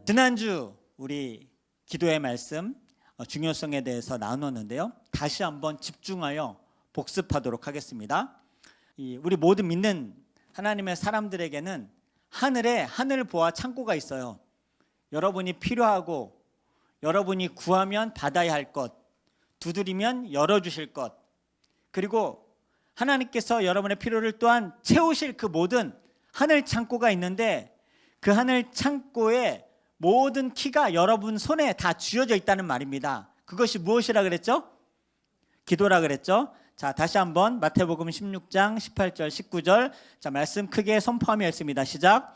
지난주 우리 기도의 말씀 중요성에 대해서 나눴는데요. 다시 한번 집중하여 복습하도록 하겠습니다. 우리 모든 믿는 하나님의 사람들에게는 하늘에 하늘 보아 창고가 있어요. 여러분이 필요하고 여러분이 구하면 받아야 할 것, 두드리면 열어주실 것, 그리고 하나님께서 여러분의 필요를 또한 채우실 그 모든 하늘 창고가 있는데, 그 하늘 창고에 모든 키가 여러분 손에 다 쥐어져 있다는 말입니다. 그것이 무엇이라 그랬죠? 기도라 그랬죠? 자, 다시 한번 마태복음 16장 18절 19절 자, 말씀 크게 선포하며 읽습니다. 시작.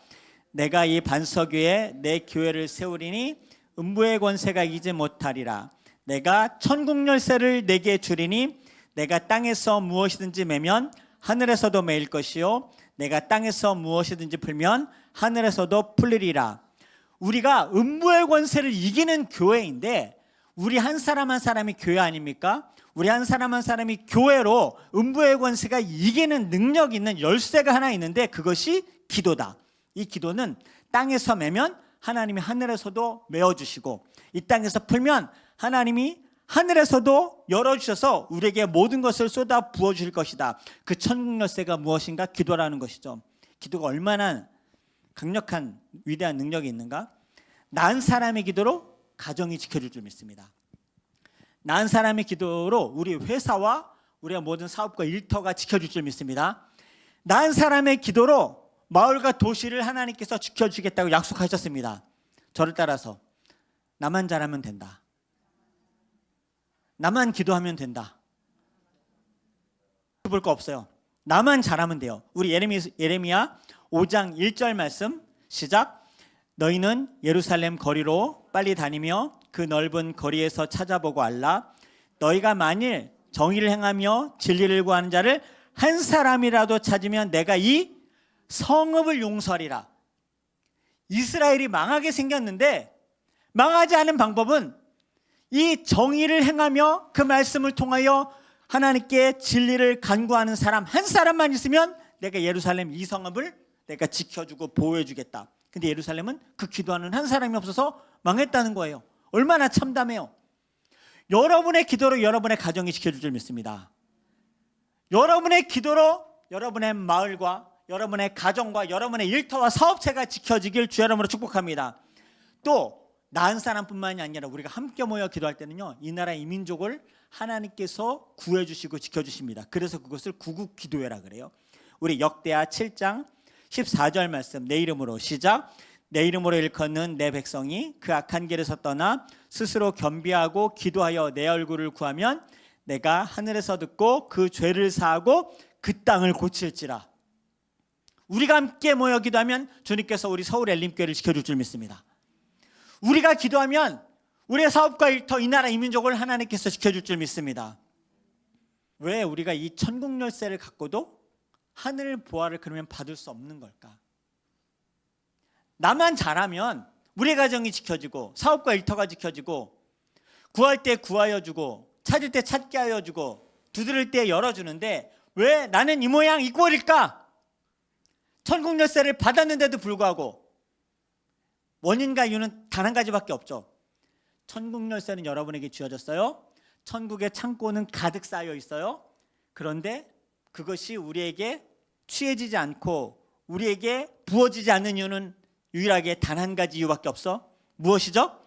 내가 이 반석 위에 내 교회를 세우리니 음부의 권세가 이기지 못하리라. 내가 천국 열쇠를 내게 주리니 내가 땅에서 무엇이든지 매면 하늘에서도 매일 것이요 내가 땅에서 무엇이든지 풀면 하늘에서도 풀리리라. 우리가 음부의 권세를 이기는 교회인데, 우리 한 사람 한 사람이 교회 아닙니까? 우리 한 사람 한 사람이 교회로 음부의 권세가 이기는 능력 있는 열쇠가 하나 있는데, 그것이 기도다. 이 기도는 땅에서 매면 하나님이 하늘에서도 메어주시고, 이 땅에서 풀면 하나님이 하늘에서도 열어주셔서 우리에게 모든 것을 쏟아 부어주실 것이다. 그 천국 열쇠가 무엇인가? 기도라는 것이죠. 기도가 얼마나 강력한 위대한 능력이 있는가? 난 사람의 기도로 가정이 지켜줄 줄 믿습니다. 난 사람의 기도로 우리 회사와 우리의 모든 사업과 일터가 지켜줄 줄 믿습니다. 난 사람의 기도로 마을과 도시를 하나님께서 지켜주겠다고 약속하셨습니다. 저를 따라서 나만 잘하면 된다. 나만 기도하면 된다. 볼 거 없어요. 나만 잘하면 돼요. 우리 예레미야 5장 1절 말씀 시작. 너희는 예루살렘 거리로 빨리 다니며 그 넓은 거리에서 찾아보고 알라. 너희가 만일 정의를 행하며 진리를 구하는 자를 한 사람이라도 찾으면 내가 이 성읍을 용서하리라. 이스라엘이 망하게 생겼는데, 망하지 않은 방법은 이 정의를 행하며 그 말씀을 통하여 하나님께 진리를 간구하는 사람 한 사람만 있으면 내가 예루살렘 이 성읍을 내가 지켜주고 보호해주겠다. 근데 예루살렘은 그 기도하는 한 사람이 없어서 망했다는 거예요. 얼마나 참담해요. 여러분의 기도로 여러분의 가정이 지켜줄 줄 믿습니다. 여러분의 기도로 여러분의 마을과 여러분의 가정과 여러분의 일터와 사업체가 지켜지길 주 여러분으로 축복합니다. 또 나은 사람뿐만이 아니라 우리가 함께 모여 기도할 때는요, 이 나라 이 민족을 하나님께서 구해주시고 지켜주십니다. 그래서 그것을 구국기도회라 그래요. 우리 역대하 7장 14절 말씀 내 이름으로 시작. 내 이름으로 일컫는 내 백성이 그 악한 길에서 떠나 스스로 겸비하고 기도하여 내 얼굴을 구하면 내가 하늘에서 듣고 그 죄를 사하고 그 땅을 고칠지라. 우리가 함께 모여 기도하면 주님께서 우리 서울 엘림교회를 지켜줄 줄 믿습니다. 우리가 기도하면 우리의 사업과 일터, 이 나라 이 민족을 하나님께서 지켜줄 줄 믿습니다. 왜 우리가 이 천국 열쇠를 갖고도 하늘 보화를 그러면 받을 수 없는 걸까? 나만 잘하면 우리 가정이 지켜지고 사업과 일터가 지켜지고, 구할 때 구하여 주고 찾을 때 찾게 하여 주고 두드릴 때 열어주는데, 왜 나는 이 모양 이 꼴일까? 천국 열쇠를 받았는데도 불구하고 원인과 이유는 단 한 가지밖에 없죠. 천국 열쇠는 여러분에게 주어졌어요. 천국의 창고는 가득 쌓여 있어요. 그런데 그것이 우리에게 취해지지 않고 우리에게 부어지지 않는 이유는 유일하게 단 한 가지 이유밖에 없어. 무엇이죠?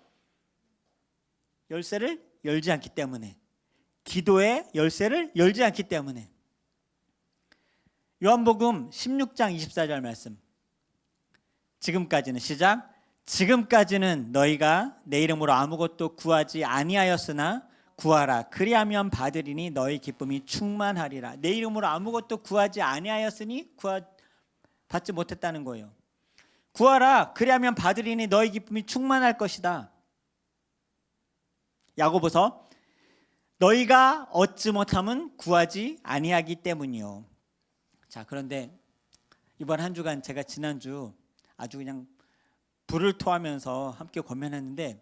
열쇠를 열지 않기 때문에. 기도의 열쇠를 열지 않기 때문에. 요한복음 16장 24절 말씀 지금까지는 시작. 지금까지는 너희가 내 이름으로 아무것도 구하지 아니하였으나 구하라 그리하면 받으리니 너희 기쁨이 충만하리라. 내 이름으로 아무것도 구하지 아니하였으니 받지 못했다는 거예요. 구하라 그리하면 받으리니 너희 기쁨이 충만할 것이다. 야고보서 너희가 얻지 못함은 구하지 아니하기 때문이요. 자, 그런데 이번 한 주간 제가 지난주 아주 그냥 불을 토하면서 함께 권면했는데,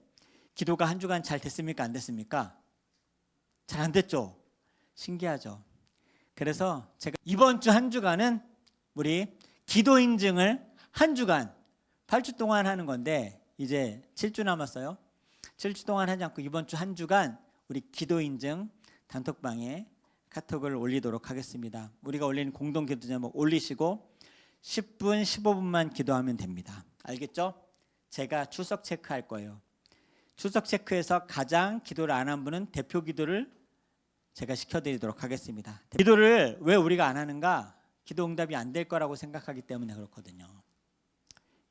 기도가 한 주간 잘 됐습니까? 안 됐습니까? 잘 안 됐죠? 신기하죠? 그래서 제가 이번 주 한 주간은 우리 기도 인증을 한 주간 8주 동안 하는 건데, 이제 7주 남았어요. 7주 동안 하지 않고 이번 주 한 주간 우리 기도 인증 단톡방에 카톡을 올리도록 하겠습니다. 우리가 올리는 공동 기도 제목 올리시고 10분, 15분만 기도하면 됩니다. 알겠죠? 제가 출석 체크할 거예요. 출석 체크에서 가장 기도를 안 한 분은 대표 기도를 제가 시켜드리도록 하겠습니다. 기도를 왜 우리가 안 하는가? 기도 응답이 안 될 거라고 생각하기 때문에 그렇거든요.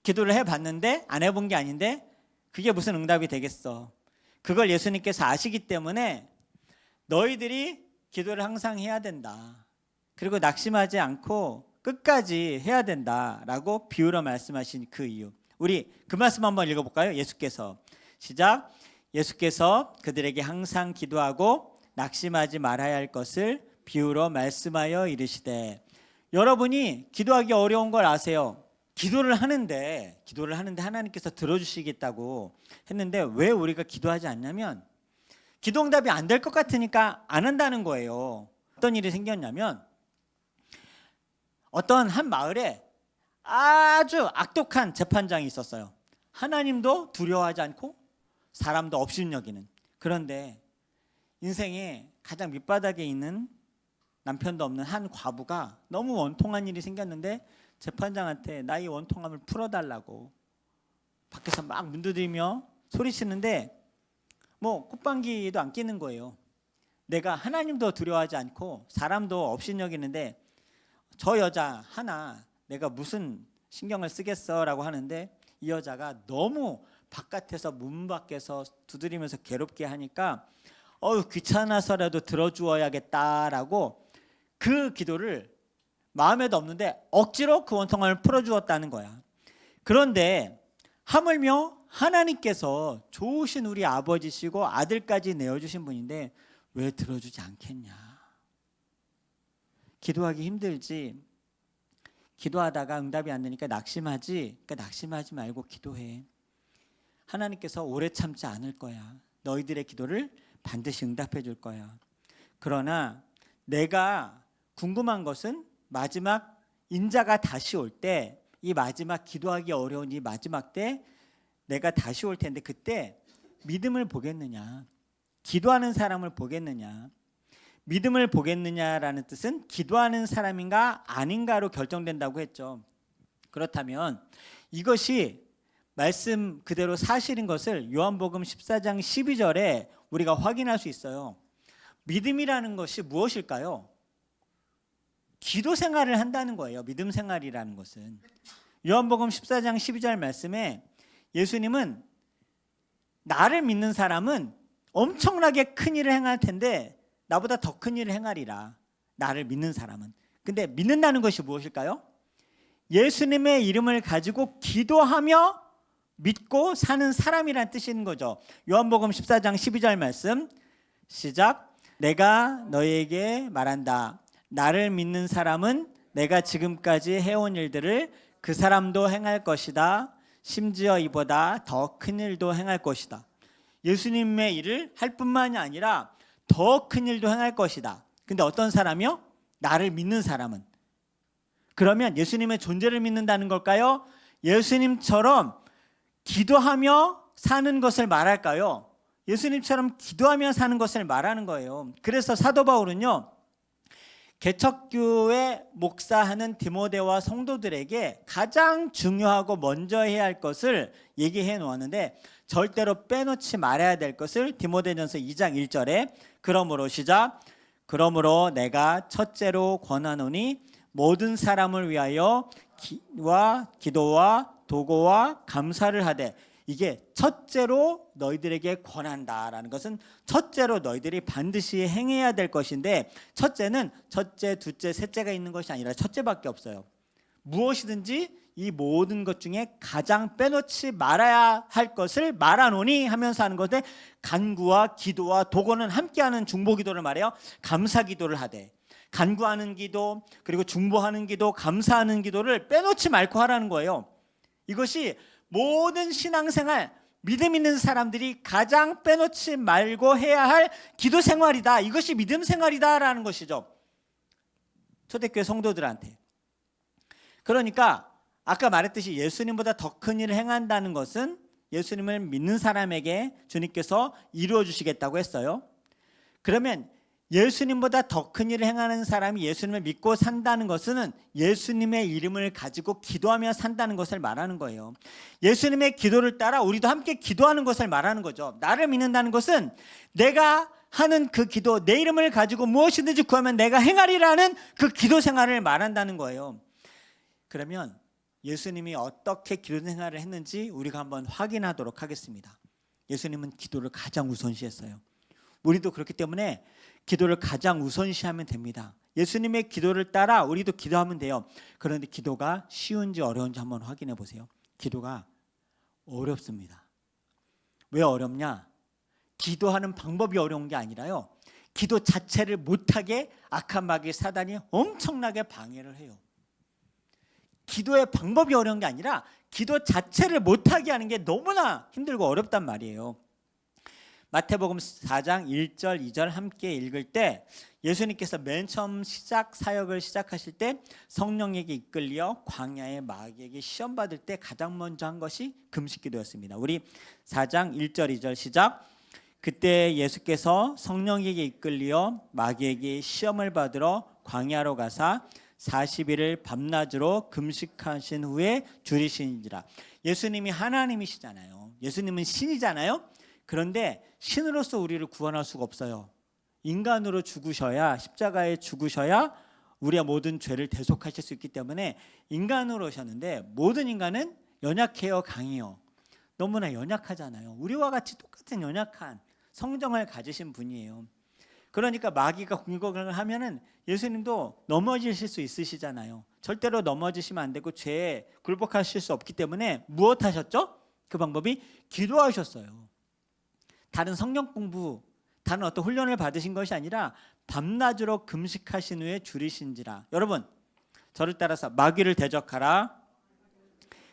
기도를 해봤는데 안 해본 게 아닌데 그게 무슨 응답이 되겠어? 그걸 예수님께서 아시기 때문에 너희들이 기도를 항상 해야 된다. 그리고 낙심하지 않고 끝까지 해야 된다라고 비유로 말씀하신 그 이유. 우리 그 말씀 한번 읽어볼까요? 예수께서 시작. 예수께서 그들에게 항상 기도하고 낙심하지 말아야 할 것을 비유로 말씀하여 이르시되. 여러분이 기도하기 어려운 걸 아세요. 기도를 하는데 하나님께서 들어주시겠다고 했는데 왜 우리가 기도하지 않냐면 기도 응답이 안 될 것 같으니까 안 한다는 거예요. 어떤 일이 생겼냐면 어떤 한 마을에 아주 악독한 재판장이 있었어요. 하나님도 두려워하지 않고 사람도 업신여기는. 그런데 인생에 가장 밑바닥에 있는 남편도 없는 한 과부가 너무 원통한 일이 생겼는데 재판장한테 나의 원통함을 풀어달라고 밖에서 막 문 두드리며 소리치는데 뭐 콧방귀도 안 끼는 거예요. 내가 하나님도 두려워하지 않고 사람도 업신여기는데 저 여자 하나 내가 무슨 신경을 쓰겠어라고 하는데 이 여자가 너무 바깥에서 문 밖에서 두드리면서 괴롭게 하니까 귀찮아서라도 들어주어야겠다라고 그 기도를 마음에도 없는데 억지로 그 원통함을 풀어주었다는 거야. 그런데 하물며 하나님께서 좋으신 우리 아버지시고 아들까지 내어주신 분인데 왜 들어주지 않겠냐. 기도하기 힘들지. 기도하다가 응답이 안 되니까 낙심하지. 그러니까 낙심하지 말고 기도해. 하나님께서 오래 참지 않을 거야. 너희들의 기도를 반드시 응답해 줄 거야. 그러나 내가 궁금한 것은 마지막 인자가 다시 올 때 이 마지막 기도하기 어려운 이 마지막 때 내가 다시 올 텐데 그때 믿음을 보겠느냐, 기도하는 사람을 보겠느냐. 믿음을 보겠느냐라는 뜻은 기도하는 사람인가 아닌가로 결정된다고 했죠. 그렇다면 이것이 말씀 그대로 사실인 것을 요한복음 14장 12절에 우리가 확인할 수 있어요. 믿음이라는 것이 무엇일까요? 기도 생활을 한다는 거예요. 믿음 생활이라는 것은. 요한복음 14장 12절 말씀에 예수님은 나를 믿는 사람은 엄청나게 큰 일을 행할 텐데 나보다 더 큰 일을 행하리라. 나를 믿는 사람은. 근데 믿는다는 것이 무엇일까요? 예수님의 이름을 가지고 기도하며 믿고 사는 사람이라는 뜻인 거죠. 요한복음 14장 12절 말씀 시작. 내가 너희에게 말한다. 나를 믿는 사람은 내가 지금까지 해온 일들을 그 사람도 행할 것이다. 심지어 이보다 더 큰 일도 행할 것이다. 예수님의 일을 할 뿐만이 아니라 더 큰 일도 행할 것이다. 근데 어떤 사람이요? 나를 믿는 사람은. 그러면 예수님의 존재를 믿는다는 걸까요? 예수님처럼 기도하며 사는 것을 말할까요? 예수님처럼 기도하며 사는 것을 말하는 거예요. 그래서 사도 바울은요, 개척교회 목사하는 디모데와 성도들에게 가장 중요하고 먼저 해야 할 것을 얘기해 놓았는데 절대로 빼놓지 말아야 될 것을 디모데전서 2장 1절에 그러므로 시작. 그러므로 내가 첫째로 권하노니 모든 사람을 위하여 기도와 도고와 감사를 하되. 이게 첫째로 너희들에게 권한다라는 것은 첫째로 너희들이 반드시 행해야 될 것인데 첫째는 첫째, 둘째, 셋째가 있는 것이 아니라 첫째밖에 없어요. 무엇이든지 이 모든 것 중에 가장 빼놓지 말아야 할 것을 말하노니 하면서 하는 것에 간구와 기도와 도고는 함께하는 중보기도를 말해요. 감사기도를 하되. 간구하는 기도 그리고 중보하는 기도 감사하는 기도를 빼놓지 말고 하라는 거예요. 이것이 모든 신앙생활 믿음 있는 사람들이 가장 빼놓지 말고 해야 할 기도 생활이다. 이것이 믿음 생활이다라는 것이죠. 초대교회 성도들한테. 그러니까 아까 말했듯이 예수님보다 더 큰 일을 행한다는 것은 예수님을 믿는 사람에게 주님께서 이루어 주시겠다고 했어요. 그러면 예수님보다 더 큰 일을 행하는 사람이 예수님을 믿고 산다는 것은 예수님의 이름을 가지고 기도하며 산다는 것을 말하는 거예요. 예수님의 기도를 따라 우리도 함께 기도하는 것을 말하는 거죠. 나를 믿는다는 것은 내가 하는 그 기도, 내 이름을 가지고 무엇이든지 구하면 내가 행하리라는 그 기도 생활을 말한다는 거예요. 그러면 예수님이 어떻게 기도 생활을 했는지 우리가 한번 확인하도록 하겠습니다. 예수님은 기도를 가장 우선시했어요. 우리도 그렇기 때문에 기도를 가장 우선시하면 됩니다. 예수님의 기도를 따라 우리도 기도하면 돼요. 그런데 기도가 쉬운지 어려운지 한번 확인해 보세요. 기도가 어렵습니다. 왜 어렵냐? 기도하는 방법이 어려운 게 아니라요, 기도 자체를 못하게 악한 마귀 사단이 엄청나게 방해를 해요. 기도의 방법이 어려운 게 아니라 기도 자체를 못하게 하는 게 너무나 힘들고 어렵단 말이에요. 마태복음 4장 1절 2절 함께 읽을 때 예수님께서 맨 처음 사역을 시작하실 때 성령에게 이끌려 광야의 마귀에게 시험 받을 때 가장 먼저 한 것이 금식기도였습니다. 우리 4장 1절 2절 시작. 그때 예수께서 성령에게 이끌려 마귀에게 시험을 받으러 광야로 가사 40일을 밤낮으로 금식하신 후에 줄이시니라. 예수님이 하나님이시잖아요. 예수님은 신이잖아요. 그런데 신으로서 우리를 구원할 수가 없어요. 인간으로 죽으셔야, 십자가에 죽으셔야 우리의 모든 죄를 대속하실 수 있기 때문에 인간으로 오셨는데, 모든 인간은 연약해요, 강해요? 너무나 연약하잖아요. 우리와 같이 똑같은 연약한 성정을 가지신 분이에요. 그러니까 마귀가 공격을 하면은 예수님도 넘어지실 수 있으시잖아요. 절대로 넘어지시면 안 되고 죄에 굴복하실 수 없기 때문에 무엇 하셨죠? 그 방법이 기도하셨어요. 다른 성경 공부, 다른 어떤 훈련을 받으신 것이 아니라 밤낮으로 금식하신 후에 줄이신지라. 여러분, 저를 따라서 마귀를 대적하라.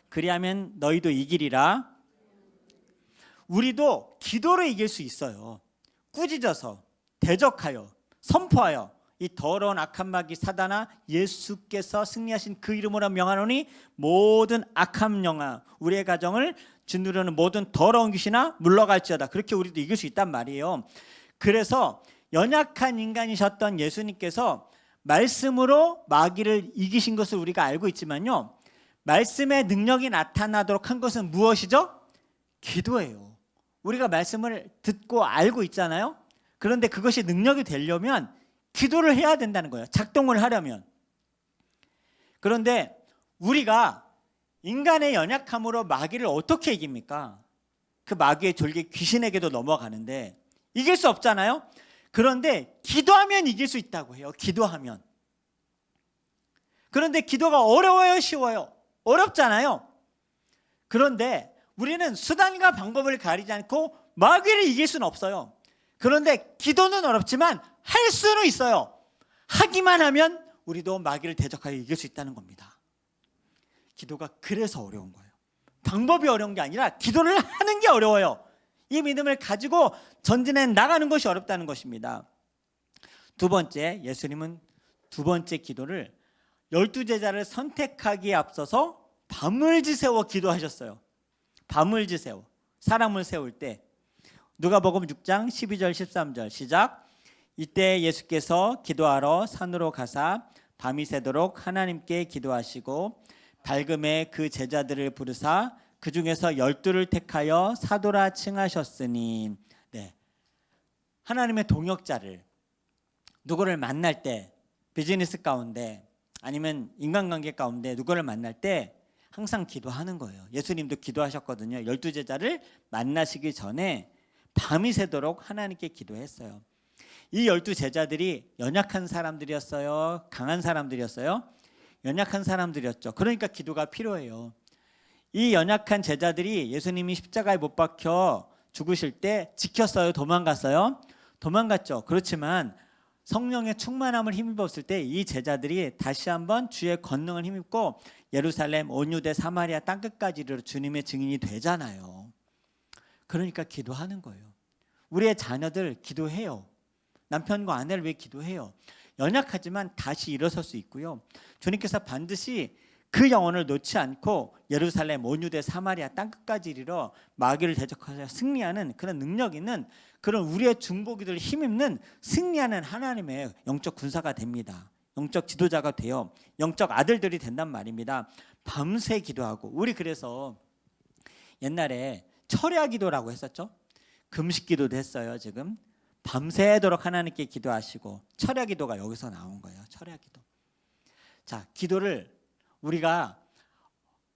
그리하면 너희도 이기리라. 우리도 기도로 이길 수 있어요. 꾸짖어서, 대적하여, 선포하여 이 더러운 악한 마귀 사단아, 예수께서 승리하신 그 이름으로 명하노니 모든 악한 영아, 우리의 가정을 짓누르는 모든 더러운 귀신아 물러갈지어다. 그렇게 우리도 이길 수 있단 말이에요. 그래서 연약한 인간이셨던 예수님께서 말씀으로 마귀를 이기신 것을 우리가 알고 있지만요, 말씀의 능력이 나타나도록 한 것은 무엇이죠? 기도예요. 우리가 말씀을 듣고 알고 있잖아요. 그런데 그것이 능력이 되려면 기도를 해야 된다는 거예요. 작동을 하려면. 그런데 우리가 인간의 연약함으로 마귀를 어떻게 이깁니까? 그 마귀의 졸개 귀신에게도 넘어가는데 이길 수 없잖아요. 그런데 기도하면 이길 수 있다고 해요. 기도하면. 그런데 기도가 어려워요, 쉬워요? 어렵잖아요. 그런데 우리는 수단과 방법을 가리지 않고 마귀를 이길 수는 없어요. 그런데 기도는 어렵지만 할 수는 있어요. 하기만 하면 우리도 마귀를 대적하여 이길 수 있다는 겁니다. 기도가 그래서 어려운 거예요. 방법이 어려운 게 아니라 기도를 하는 게 어려워요. 이 믿음을 가지고 전진해 나가는 것이 어렵다는 것입니다. 두 번째, 예수님은 두 번째 기도를 12제자를 선택하기에 앞서서 밤을 지새워 기도하셨어요. 밤을 지새워 사람을 세울 때. 누가복음 6장 12절 13절 시작. 이때 예수께서 기도하러 산으로 가사 밤이 새도록 하나님께 기도하시고 밝음에 그 제자들을 부르사 그 중에서 12를 택하여 사도라 칭하셨으니. 네, 하나님의 동역자를, 누구를 만날 때, 비즈니스 가운데 아니면 인간관계 가운데 누구를 만날 때 항상 기도하는 거예요. 예수님도 기도하셨거든요. 12제자를 만나시기 전에 밤이 새도록 하나님께 기도했어요. 이 12제자들이 연약한 사람들이었어요? 강한 사람들이었어요? 연약한 사람들이었죠. 그러니까 기도가 필요해요. 이 연약한 제자들이 예수님이 십자가에 못 박혀 죽으실 때 지켰어요? 도망갔어요? 도망갔죠. 그렇지만 성령의 충만함을 힘입었을 때 이 제자들이 다시 한번 주의 권능을 힘입고 예루살렘, 온 유대, 사마리아 땅끝까지 이르러 주님의 증인이 되잖아요. 그러니까 기도하는 거예요. 우리의 자녀들 기도해요. 남편과 아내를 위해 기도해요. 연약하지만 다시 일어설 수 있고요. 주님께서 반드시 그 영혼을 놓지 않고 예루살렘, 온 유대, 사마리아 땅끝까지 이르러 마귀를 대적하여 승리하는 그런 능력 있는 그런 우리의 중보기도를 힘입는 승리하는 하나님의 영적 군사가 됩니다. 영적 지도자가 되어 영적 아들들이 된단 말입니다. 밤새 기도하고, 우리 그래서 옛날에 철야 기도라고 했었죠. 금식 기도도 했어요. 지금 밤새도록 하나님께 기도하시고, 철야 기도가 여기서 나온 거예요. 철야 기도. 자, 기도를 우리가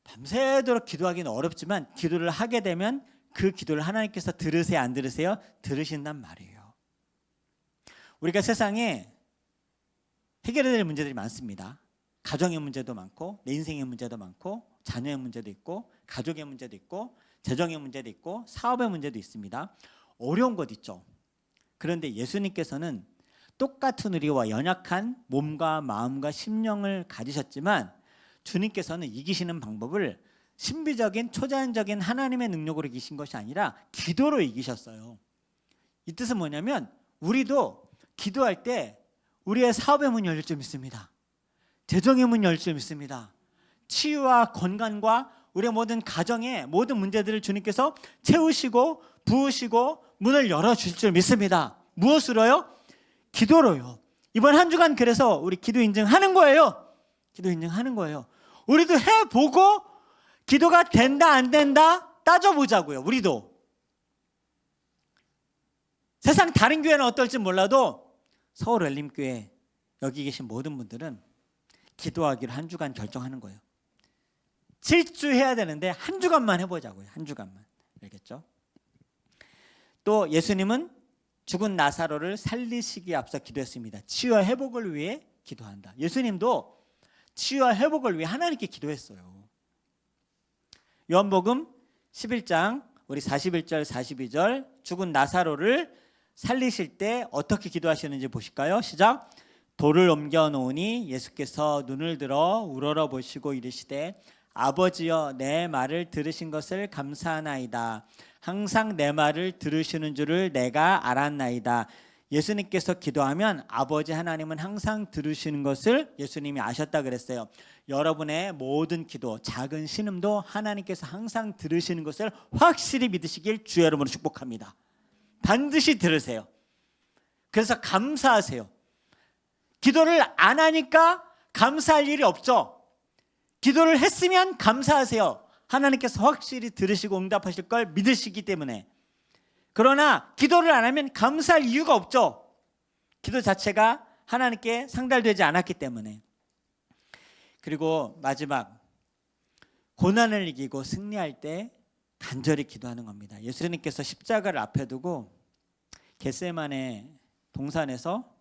밤새도록 기도하기는 어렵지만 기도를 하게 되면 그 기도를 하나님께서 들으세요, 안 들으세요? 들으신단 말이에요. 우리가 세상에 해결해야 될 문제들이 많습니다. 가정의 문제도 많고, 내 인생의 문제도 많고, 자녀의 문제도 있고, 가족의 문제도 있고, 재정의 문제도 있고, 사업의 문제도 있습니다. 어려운 것 있죠. 그런데 예수님께서는 똑같은 우리와 연약한 몸과 마음과 심령을 가지셨지만 주님께서는 이기시는 방법을 신비적인 초자연적인 하나님의 능력으로 이기신 것이 아니라 기도로 이기셨어요. 이 뜻은 뭐냐면 우리도 기도할 때 우리의 사업의 문이 열릴 줄 믿습니다. 재정의 문이 열릴 줄 믿습니다. 치유와 건강과 우리의 모든 가정의 모든 문제들을 주님께서 채우시고 부으시고 문을 열어주실 줄 믿습니다. 무엇으로요? 기도로요. 이번 한 주간 그래서 우리 기도 인증하는 거예요. 기도 인증하는 거예요. 우리도 해보고 기도가 된다 안 된다 따져보자고요. 우리도. 세상 다른 교회는 어떨지 몰라도 서울 엘림교회 여기 계신 모든 분들은 기도하기로 한 주간 결정하는 거예요. 7주 해야 되는데 한 주간만 해보자고요. 한 주간만. 알겠죠? 또 예수님은 죽은 나사로를 살리시기에 앞서 기도했습니다. 치유와 회복을 위해 기도한다. 예수님도 치유와 회복을 위해 하나님께 기도했어요. 요한복음 11장 우리 41절 42절 죽은 나사로를 살리실 때 어떻게 기도하시는지 보실까요? 시작. 돌을 옮겨 놓으니 예수께서 눈을 들어 우러러 보시고 이르시되 아버지여 내 말을 들으신 것을 감사하나이다. 항상 내 말을 들으시는 줄을 내가 알았나이다. 예수님께서 기도하면 아버지 하나님은 항상 들으시는 것을 예수님이 아셨다 그랬어요. 여러분의 모든 기도, 작은 신음도 하나님께서 항상 들으시는 것을 확실히 믿으시길 주의 이름으로 축복합니다. 반드시 들으세요. 그래서 감사하세요. 기도를 안 하니까 감사할 일이 없죠. 기도를 했으면 감사하세요. 하나님께서 확실히 들으시고 응답하실 걸 믿으시기 때문에. 그러나 기도를 안 하면 감사할 이유가 없죠. 기도 자체가 하나님께 상달되지 않았기 때문에. 그리고 마지막, 고난을 이기고 승리할 때 간절히 기도하는 겁니다. 예수님께서 십자가를 앞에 두고 겟세마네 동산에서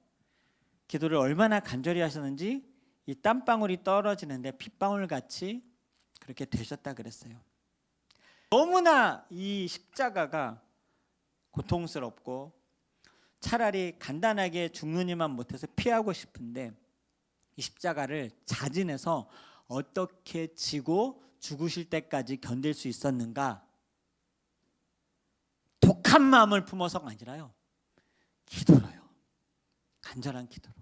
기도를 얼마나 간절히 하셨는지 이 땀방울이 떨어지는데 핏방울 같이 그렇게 되셨다 그랬어요. 너무나 이 십자가가 고통스럽고 차라리 간단하게 죽느니만 못해서 피하고 싶은데 이 십자가를 자진해서 어떻게 지고 죽으실 때까지 견딜 수 있었는가? 독한 마음을 품어서가 아니라요, 기도로요. 간절한 기도로.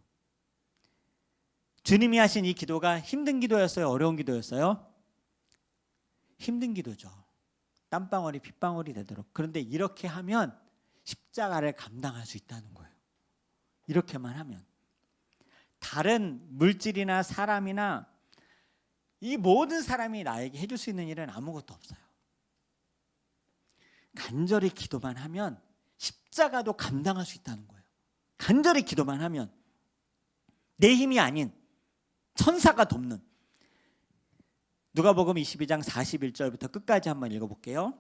주님이 하신 이 기도가 힘든 기도였어요? 어려운 기도였어요? 힘든 기도죠. 땀방울이 핏방울이 되도록. 그런데 이렇게 하면 십자가를 감당할 수 있다는 거예요. 이렇게만 하면. 다른 물질이나 사람이나 이 모든 사람이 나에게 해줄 수 있는 일은 아무것도 없어요. 간절히 기도만 하면 십자가도 감당할 수 있다는 거예요. 간절히 기도만 하면. 내 힘이 아닌 천사가 돕는. 누가복음 22장 41절부터 끝까지 한번 읽어볼게요.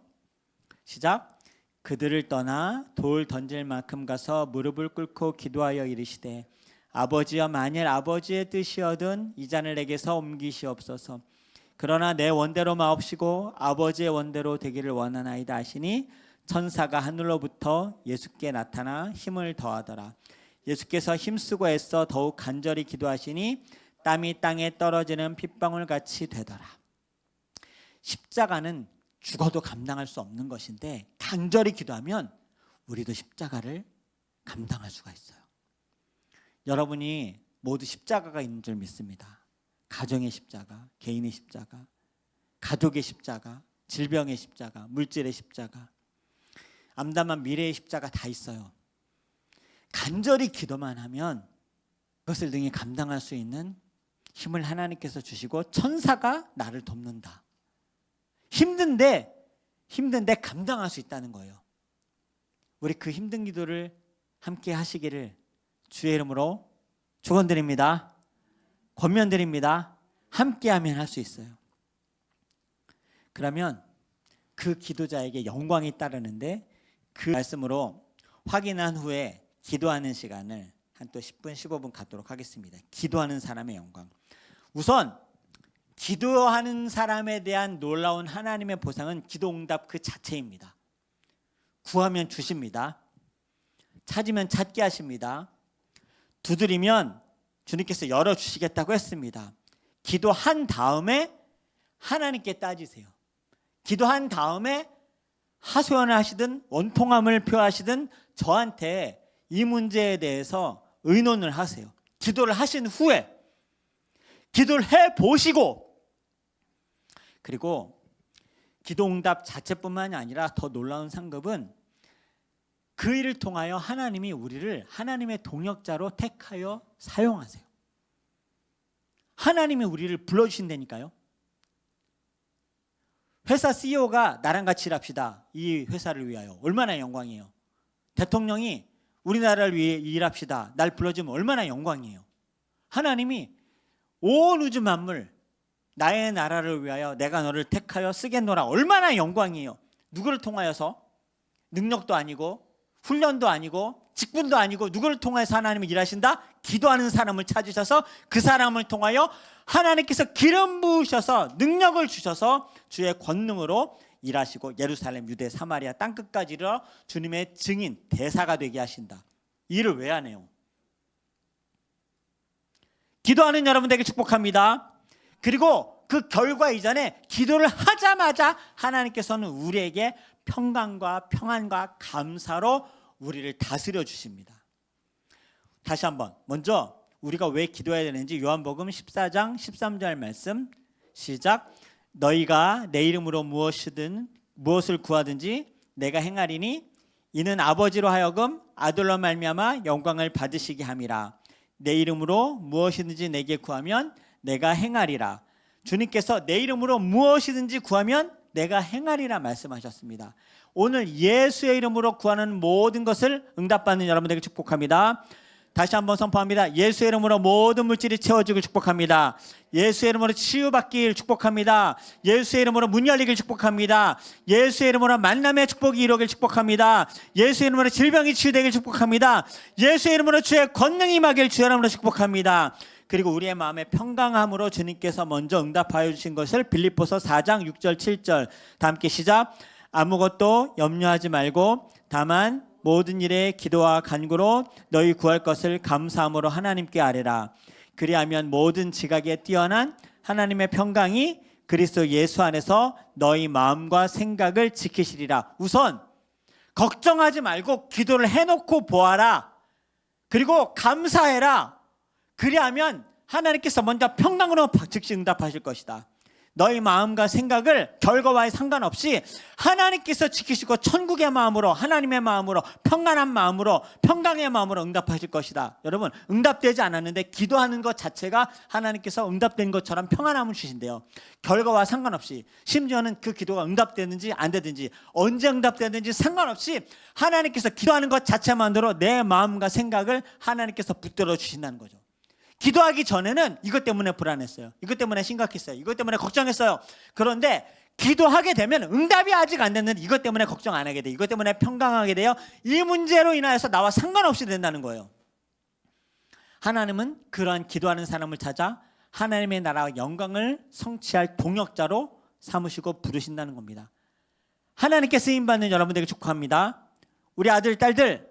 시작. 그들을 떠나 돌 던질 만큼 가서 무릎을 꿇고 기도하여 이르시되 아버지여 만일 아버지의 뜻이어든 이 잔을 내게서 옮기시옵소서. 그러나 내 원대로 마옵시고 아버지의 원대로 되기를 원하나이다 하시니 천사가 하늘로부터 예수께 나타나 힘을 더하더라. 예수께서 힘쓰고 애써 더욱 간절히 기도하시니 땀이 땅에 떨어지는 핏방울 같이 되더라. 십자가는 죽어도 감당할 수 없는 것인데 간절히 기도하면 우리도 십자가를 감당할 수가 있어요. 여러분이 모두 십자가가 있는 줄 믿습니다. 가정의 십자가, 개인의 십자가, 가족의 십자가, 질병의 십자가, 물질의 십자가, 암담한 미래의 십자가 다 있어요. 간절히 기도만 하면 그것을 능히 감당할 수 있는 힘을 하나님께서 주시고 천사가 나를 돕는다. 힘든데 감당할 수 있다는 거예요. 우리 그 힘든 기도를 함께 하시기를 주의 이름으로 축원드립니다. 권면드립니다. 함께하면 할 수 있어요. 그러면 그 기도자에게 영광이 따르는데 그 말씀으로 확인한 후에 기도하는 시간을 한 또 10분 15분 갖도록 하겠습니다. 기도하는 사람의 영광. 우선 기도하는 사람에 대한 놀라운 하나님의 보상은 기도응답 그 자체입니다. 구하면 주십니다. 찾으면 찾게 하십니다. 두드리면 주님께서 열어주시겠다고 했습니다. 기도한 다음에 하나님께 따지세요. 기도한 다음에 하소연을 하시든 원통함을 표하시든 저한테 이 문제에 대해서 의논을 하세요. 기도를 하신 후에 기도를 해보시고, 그리고 기도응답 자체뿐만이 아니라 더 놀라운 상급은 그 일을 통하여 하나님이 우리를 하나님의 동역자로 택하여 사용하세요. 하나님이 우리를 불러주신다니까요. 회사 CEO가 나랑 같이 일합시다. 이 회사를 위하여 얼마나 영광이에요. 대통령이 우리나라를 위해 일합시다. 날 불러주면 얼마나 영광이에요. 하나님이 온 우주 만물 나의 나라를 위하여 내가 너를 택하여 쓰겠노라. 얼마나 영광이에요. 누구를 통하여서? 능력도 아니고 훈련도 아니고 직분도 아니고 누구를 통해서 하나님이 일하신다? 기도하는 사람을 찾으셔서 그 사람을 통하여 하나님께서 기름 부으셔서 능력을 주셔서 주의 권능으로 일하시고 예루살렘, 유대, 사마리아 땅끝까지 이르러 주님의 증인, 대사가 되게 하신다. 이 일을 왜 안 해요? 기도하는 여러분들에게 축복합니다. 그리고 그 결과 이전에 기도를 하자마자 하나님께서는 우리에게 평강과 평안과 감사로 우리를 다스려 주십니다. 다시 한번 먼저 우리가 왜 기도해야 되는지 요한복음 14장 13절 말씀 시작. 너희가 내 이름으로 무엇을 구하든지 내가 행하리니 이는 아버지로 하여금 아들로 말미암아 영광을 받으시게 함이라. 내 이름으로 무엇이든지 내게 구하면 내가 행하리라. 주님께서 내 이름으로 무엇이든지 구하면 내가 행하리라 말씀하셨습니다. 오늘 예수의 이름으로 구하는 모든 것을 응답받는 여러분에게 축복합니다. 다시 한번 선포합니다. 예수의 이름으로 모든 물질이 채워지길 축복합니다. 예수의 이름으로 치유받길 축복합니다. 예수의 이름으로 문 열리길 축복합니다. 예수의 이름으로 만남의 축복이 이루어질 축복합니다. 예수의 이름으로 질병이 치유되길 축복합니다. 예수의 이름으로 주의 권능이 임하길 주의 이름으로 축복합니다. 그리고 우리의 마음의 평강함으로 주님께서 먼저 응답하여 주신 것을 빌립보서 4장 6절 7절 다 함께 시작. 아무것도 염려하지 말고 다만 모든 일에 기도와 간구로 너희 구할 것을 감사함으로 하나님께 아뢰라. 그리하면 모든 지각에 뛰어난 하나님의 평강이 그리스도 예수 안에서 너희 마음과 생각을 지키시리라. 우선 걱정하지 말고 기도를 해놓고 보아라. 그리고 감사해라. 그리하면 하나님께서 먼저 평강으로 즉시 응답하실 것이다. 너희 마음과 생각을 결과와의 상관없이 하나님께서 지키시고 천국의 마음으로 하나님의 마음으로 평안한 마음으로 평강의 마음으로 응답하실 것이다. 여러분 응답되지 않았는데 기도하는 것 자체가 하나님께서 응답된 것처럼 평안함을 주신대요. 결과와 상관없이 심지어는 그 기도가 응답되는지 안 되든지 언제 응답되는지 상관없이 하나님께서 기도하는 것 자체만으로 내 마음과 생각을 하나님께서 붙들어 주신다는 거죠. 기도하기 전에는 이것 때문에 불안했어요. 이것 때문에 심각했어요. 이것 때문에 걱정했어요. 그런데 기도하게 되면 응답이 아직 안 됐는데 이것 때문에 걱정 안 하게 돼요. 이것 때문에 평강하게 돼요. 이 문제로 인하여서 나와 상관없이 된다는 거예요. 하나님은 그러한 기도하는 사람을 찾아 하나님의 나라와 영광을 성취할 동역자로 삼으시고 부르신다는 겁니다. 하나님께 쓰임받는 여러분들에게 축복합니다. 우리 아들, 딸들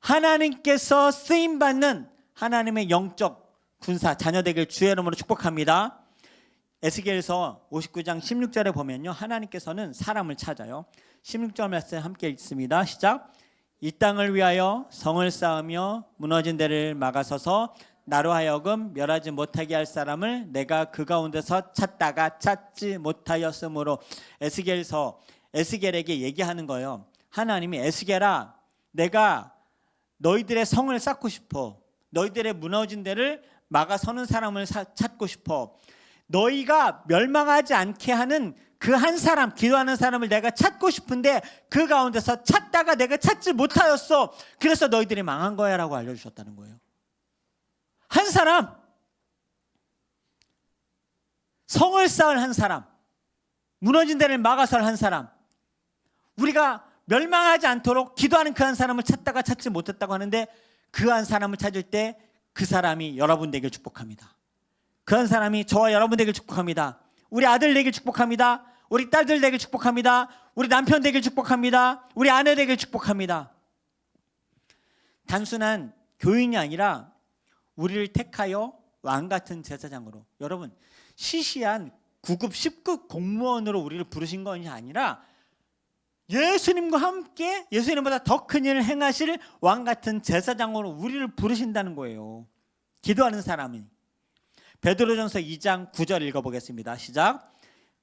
하나님께서 쓰임받는 하나님의 영적 군사 자녀 되길 주의 이름으로 축복합니다. 에스겔서 59장 16절에 보면요, 하나님께서는 사람을 찾아요. 16절 말씀 함께 읽습니다. 시작. 이 땅을 위하여 성을 쌓으며 무너진 데를 막아서서 나로 하여금 멸하지 못하게 할 사람을 내가 그 가운데서 찾다가 찾지 못하였으므로. 에스겔에게 얘기하는 거예요. 하나님이 에스겔아, 내가 너희들의 성을 쌓고 싶어. 너희들의 무너진 데를 막아서는 사람을 찾고 싶어. 너희가 멸망하지 않게 하는 그 한 사람, 기도하는 사람을 내가 찾고 싶은데 그 가운데서 찾다가 내가 찾지 못하였어. 그래서 너희들이 망한 거야 라고 알려주셨다는 거예요. 한 사람, 성을 쌓을 한 사람, 무너진 데를 막아설 한 사람, 우리가 멸망하지 않도록 기도하는 그 한 사람을 찾다가 찾지 못했다고 하는데 그 한 사람을 찾을 때 그 사람이 여러분 되길 축복합니다. 그 한 사람이 저와 여러분 되길 축복합니다. 우리 아들 되길 축복합니다. 우리 딸들 되길 축복합니다. 우리 남편 되길 축복합니다. 우리 아내 되길 축복합니다. 단순한 교인이 아니라 우리를 택하여 왕같은 제사장으로, 여러분 시시한 9급 10급 공무원으로 우리를 부르신 것이 아니라 예수님과 함께 예수님보다 더 큰 일을 행하실 왕같은 제사장으로 우리를 부르신다는 거예요. 기도하는 사람이. 베드로전서 2장 9절 읽어보겠습니다. 시작.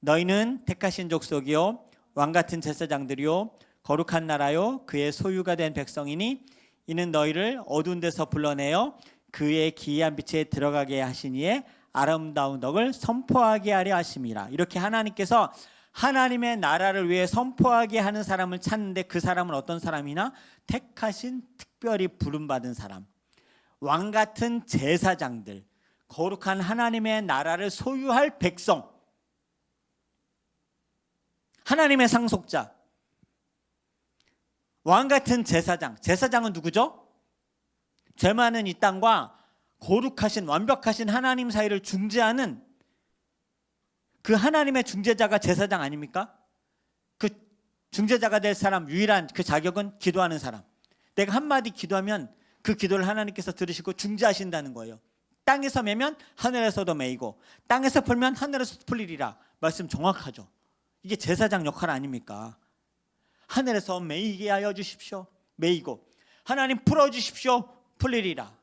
너희는 택하신 족속이요 왕같은 제사장들이요 거룩한 나라요 그의 소유가 된 백성이니 이는 너희를 어두운 데서 불러내어 그의 기이한 빛에 들어가게 하시니에 아름다운 덕을 선포하게 하려 하심이라. 이렇게 하나님께서 하나님의 나라를 위해 선포하게 하는 사람을 찾는데 그 사람은 어떤 사람이나 택하신 특별히 부름받은 사람, 왕같은 제사장들, 거룩한 하나님의 나라를 소유할 백성, 하나님의 상속자, 왕같은 제사장. 제사장은 누구죠? 죄 많은 이 땅과 거룩하신 완벽하신 하나님 사이를 중재하는 그 하나님의 중재자가 제사장 아닙니까? 그 중재자가 될 사람 유일한 그 자격은 기도하는 사람. 내가 한마디 기도하면 그 기도를 하나님께서 들으시고 중재하신다는 거예요. 땅에서 매면 하늘에서도 매이고 땅에서 풀면 하늘에서도 풀리리라. 말씀 정확하죠. 이게 제사장 역할 아닙니까? 하늘에서 매이게 하여 주십시오. 매이고 하나님 풀어주십시오. 풀리리라.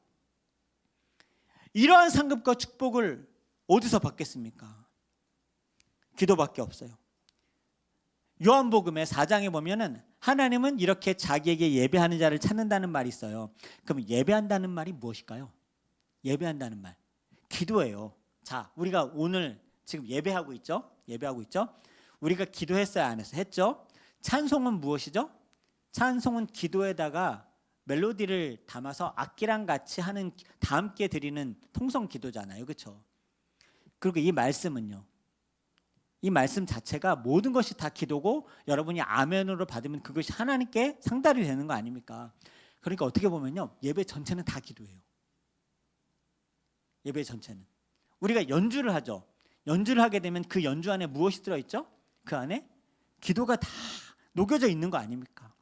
이러한 상급과 축복을 어디서 받겠습니까? 기도밖에 없어요. 요한복음의 4장에 보면은 하나님은 이렇게 자기에게 예배하는 자를 찾는다는 말이 있어요. 그럼 예배한다는 말이 무엇일까요? 예배한다는 말, 기도예요. 자, 우리가 오늘 지금 예배하고 있죠? 예배하고 있죠? 우리가 기도했어요, 안 했어요? 했죠? 찬송은 무엇이죠? 찬송은 기도에다가 멜로디를 담아서 악기랑 같이 하는, 다 함께 드리는 통성 기도잖아요, 그렇죠? 그리고 이 말씀은요, 이 말씀 자체가 모든 것이 다 기도고 여러분이 아멘으로 받으면 그것이 하나님께 상달이 되는 거 아닙니까? 그러니까 어떻게 보면요, 예배 전체는 다 기도예요. 예배 전체는. 우리가 연주를 하죠. 연주를 하게 되면 그 연주 안에 무엇이 들어있죠? 그 안에 기도가 다 녹여져 있는 거 아닙니까?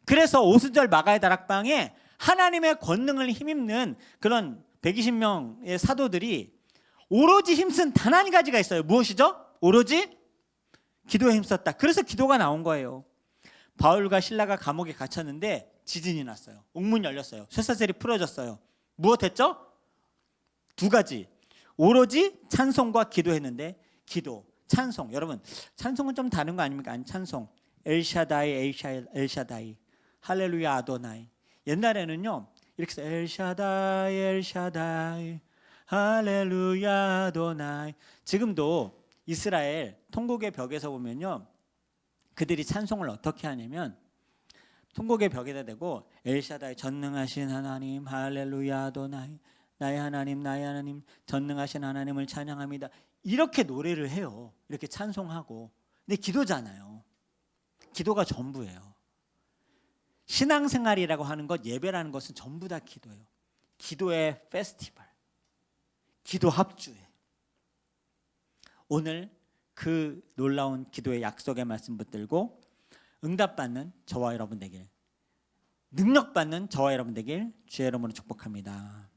그래서 오순절 마가의 다락방에 하나님의 권능을 힘입는 그런 120명의 사도들이 오로지 힘쓴 단 한 가지가 있어요. 무엇이죠? 오로지 기도에 힘썼다. 그래서 기도가 나온 거예요. 바울과 실라가 감옥에 갇혔는데 지진이 났어요. 옥문이 열렸어요. 쇠사슬이 풀어졌어요. 무엇했죠? 두 가지. 오로지 찬송과 기도했는데, 기도, 찬송. 여러분, 찬송은 좀 다른 거 아닙니까? 아니, 찬송. 엘샤다이, 엘샤다이, 할렐루야 아도나이. 옛날에는요, 이렇게 해서 엘샤다이, 엘샤다이, 할렐루야 아도나이. 지금도 이스라엘 통곡의 벽에서 보면요, 그들이 찬송을 어떻게 하냐면 통곡의 벽에다 대고 엘샤다이, 전능하신 하나님, 할렐루야 아도나이, 나의 하나님, 나의 하나님, 전능하신 하나님을 찬양합니다. 이렇게 노래를 해요. 이렇게 찬송하고. 근데 기도잖아요. 기도가 전부예요. 신앙생활이라고 하는 것, 예배라는 것은 전부 다 기도예요. 기도의 페스티벌, 기도 합주회. 오늘 그 놀라운 기도의 약속의 말씀 붙들고 응답받는 저와 여러분 되길, 능력받는 저와 여러분 되길 주의 이름으로 축복합니다.